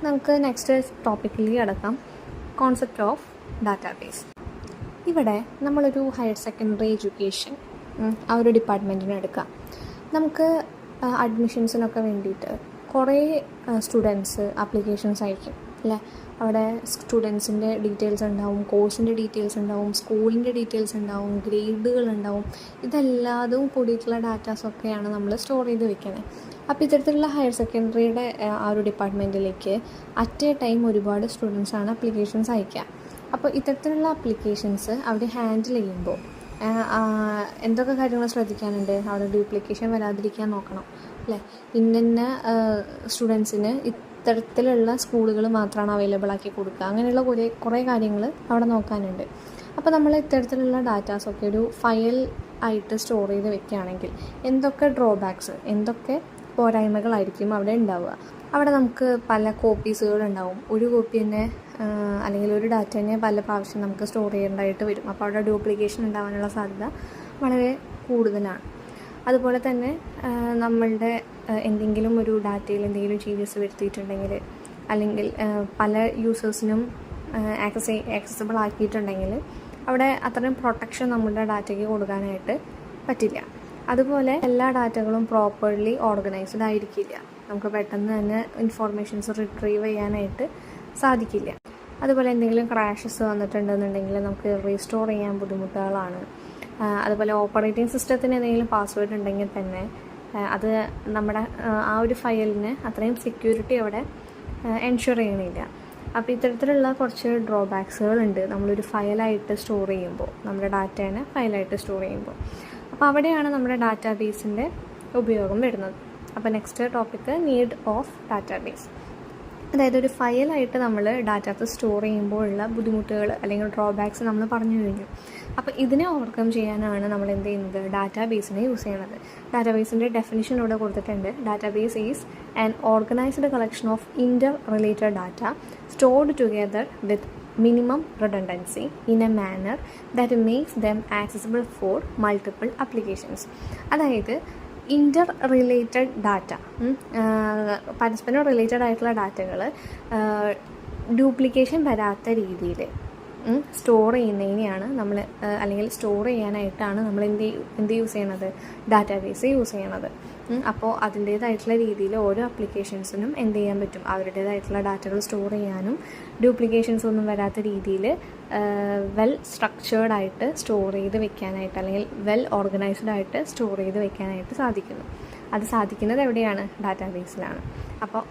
നമുക്ക് നെക്സ്റ്റ് ടോപ്പിക്കിലേക്ക് കടക്കാം. Concept of database. ഇവിടെ നമ്മളൊരു ഹയർ സെക്കൻഡറി എഡ്യൂക്കേഷൻ ആ ഒരു ഡിപ്പാർട്ട്മെൻറ്റിന് എടുക്കാം. നമുക്ക് അഡ്മിഷൻസിനൊക്കെ വേണ്ടിയിട്ട് കുറേ സ്റ്റുഡൻസ് ആപ്ലിക്കേഷൻസ് അയക്കും അല്ലേ. അവിടെ സ്റ്റുഡൻസിൻ്റെ ഡീറ്റെയിൽസ് ഉണ്ടാവും, കോഴ്സിൻ്റെ ഡീറ്റെയിൽസ് ഉണ്ടാവും, സ്കൂളിൻ്റെ ഡീറ്റെയിൽസ് ഉണ്ടാവും, ഗ്രേഡുകൾ ഉണ്ടാവും. ഇതെല്ലാതും കൂടിയിട്ടുള്ള ഡാറ്റാസൊക്കെയാണ് നമ്മൾ സ്റ്റോർ ചെയ്ത് വെക്കുന്നത്. അപ്പോൾ ഇത്തരത്തിലുള്ള ഹയർ സെക്കൻഡറിയുടെ ആ ഒരു ഡിപ്പാർട്ട്മെൻറ്റിലേക്ക് അറ്റ് എ ടൈം ഒരുപാട് സ്റ്റുഡൻസാണ് ആപ്ലിക്കേഷൻസ് അയക്കുക. അപ്പോൾ ഇത്തരത്തിലുള്ള ആപ്ലിക്കേഷൻസ് അവർ ഹാൻഡിൽ ചെയ്യുമ്പോൾ എന്തൊക്കെ കാര്യങ്ങൾ ശ്രദ്ധിക്കാനുണ്ട്? അവിടെ ഡ്യൂപ്ലിക്കേഷൻ വരാതിരിക്കാൻ നോക്കണം അല്ലേ. ഇന്ന സ്റ്റുഡൻസിന് ഇത്തരത്തിലുള്ള സ്കൂളുകൾ മാത്രമാണ് അവൈലബിൾ ആക്കി കൊടുക്കുക. അങ്ങനെയുള്ള കുറേ കാര്യങ്ങൾ അവിടെ നോക്കാനുണ്ട്. അപ്പോൾ നമ്മൾ ഇത്തരത്തിലുള്ള ഡാറ്റാസൊക്കെ ഒരു ഫയൽ ആയിട്ട് സ്റ്റോർ ചെയ്ത് വെക്കുകയാണെങ്കിൽ എന്തൊക്കെ ഡ്രോബാക്സ്, എന്തൊക്കെ പോരായ്മകളായിരിക്കും അവിടെ ഉണ്ടാവുക? അവിടെ നമുക്ക് പല കോപ്പീസുകളുണ്ടാവും. ഒരു കോപ്പി തന്നെ അല്ലെങ്കിൽ ഒരു ഡാറ്റ തന്നെ പല പ്രാവശ്യം നമുക്ക് സ്റ്റോർ ചെയ്യേണ്ടതായിട്ട് വരും. അപ്പോൾ അവിടെ ഡ്യൂപ്ലിക്കേഷൻ ഉണ്ടാകാനുള്ള സാധ്യത വളരെ കൂടുതലാണ്. അതുപോലെ തന്നെ നമ്മളുടെ എന്തെങ്കിലും ഒരു ഡാറ്റയിൽ എന്തെങ്കിലും ചേഞ്ചസ് വരുത്തിയിട്ടുണ്ടെങ്കിൽ അല്ലെങ്കിൽ പല യൂസേഴ്സിനും ആക്സസിബിൾ ആക്കിയിട്ടുണ്ടെങ്കിൽ അവിടെ അത്രയും പ്രൊട്ടക്ഷൻ നമ്മളുടെ ഡാറ്റയ്ക്ക് കൊടുക്കാനായിട്ട് പറ്റില്ല. അതുപോലെ എല്ലാ ഡാറ്റകളും പ്രോപ്പർലി ഓർഗനൈസ്ഡ് ആയിരിക്കില്ല. നമുക്ക് പെട്ടെന്ന് തന്നെ ഇൻഫോർമേഷൻസ് റിട്രീവ് ചെയ്യാനായിട്ട് സാധിക്കില്ല. അതുപോലെ എന്തെങ്കിലും ക്രാഷസ് വന്നിട്ടുണ്ടെന്നുണ്ടെങ്കിൽ നമുക്ക് റീസ്റ്റോർ ചെയ്യാൻ ബുദ്ധിമുട്ടുകളാണ്. അതുപോലെ ഓപ്പറേറ്റിംഗ് സിസ്റ്റത്തിന് എന്തെങ്കിലും പാസ്വേഡ് ഉണ്ടെങ്കിൽ തന്നെ അത് നമ്മുടെ ആ ഒരു ഫയലിന് അത്രയും സെക്യൂരിറ്റി അവിടെ എൻഷുർ ചെയ്യണില്ല. അപ്പോൾ ഇത്തരത്തിലുള്ള കുറച്ച് ഡ്രോബാക്സുകളുണ്ട് നമ്മളൊരു ഫയലായിട്ട് സ്റ്റോർ ചെയ്യുമ്പോൾ, നമ്മുടെ ഡാറ്റേനെ ഫയലായിട്ട് സ്റ്റോർ ചെയ്യുമ്പോൾ. അപ്പോൾ അവിടെയാണ് നമ്മുടെ ഡാറ്റാബേസിൻ്റെ ഉപയോഗം വരുന്നത്. അപ്പോൾ next topic need of database. അതായത് ഒരു ഫയലായിട്ട് നമ്മൾ ഡാറ്റാസ് സ്റ്റോർ ചെയ്യുമ്പോഴുള്ള ബുദ്ധിമുട്ടുകൾ അല്ലെങ്കിൽ ഡ്രോബാക്സ് നമ്മൾ പറഞ്ഞു കഴിഞ്ഞു. അപ്പോൾ ഇതിനെ ഓവർകം ചെയ്യാനാണ് നമ്മൾ എന്ത് ചെയ്യുന്നത്? ഡാറ്റാബേസിനെ യൂസ് ചെയ്യണത്. ഡാറ്റാബേസിൻ്റെ ഡെഫിനിഷൻ ഇവിടെ കൊടുത്തിട്ടുണ്ട്. Database is an organised collection of inter related data stored together with minimum redundancy in a manner that makes them accessible for multiple applications. അതായത് ഇൻ്റർ റിലേറ്റഡ് ഡാറ്റ, പരസ്പരം റിലേറ്റഡ് ആയിട്ടുള്ള ഡാറ്റകൾ ഡ്യൂപ്ലിക്കേഷൻ വരാത്ത രീതിയിൽ സ്റ്റോർ ചെയ്യുന്നതിനെയാണ് നമ്മൾ അല്ലെങ്കിൽ സ്റ്റോർ ചെയ്യാനായിട്ടാണ് നമ്മൾ എന്ത് യൂസ് ചെയ്യണത്? ഡാറ്റാബേസ് യൂസ് ചെയ്യണത്. അപ്പോൾ അതിൻ്റേതായിട്ടുള്ള രീതിയിൽ ഓരോ ആപ്ലിക്കേഷൻസിനും എന്ത് ചെയ്യാൻ പറ്റും? അവരുടേതായിട്ടുള്ള ഡാറ്റകൾ സ്റ്റോർ ചെയ്യാനും ഡ്യൂപ്ലിക്കേഷൻസ് ഒന്നും വരാത്ത രീതിയിൽ വെൽ സ്ട്രക്ചേർഡ് ആയിട്ട് സ്റ്റോർ ചെയ്ത് വെക്കാനായിട്ട് അല്ലെങ്കിൽ വെൽ ഓർഗനൈസ്ഡ് ആയിട്ട് സ്റ്റോർ ചെയ്ത് വെക്കാനായിട്ട് സാധിക്കുന്നു. അത് സാധിക്കുന്നത് എവിടെയാണ്? ഡാറ്റാബേസിലാണ്. അപ്പോൾ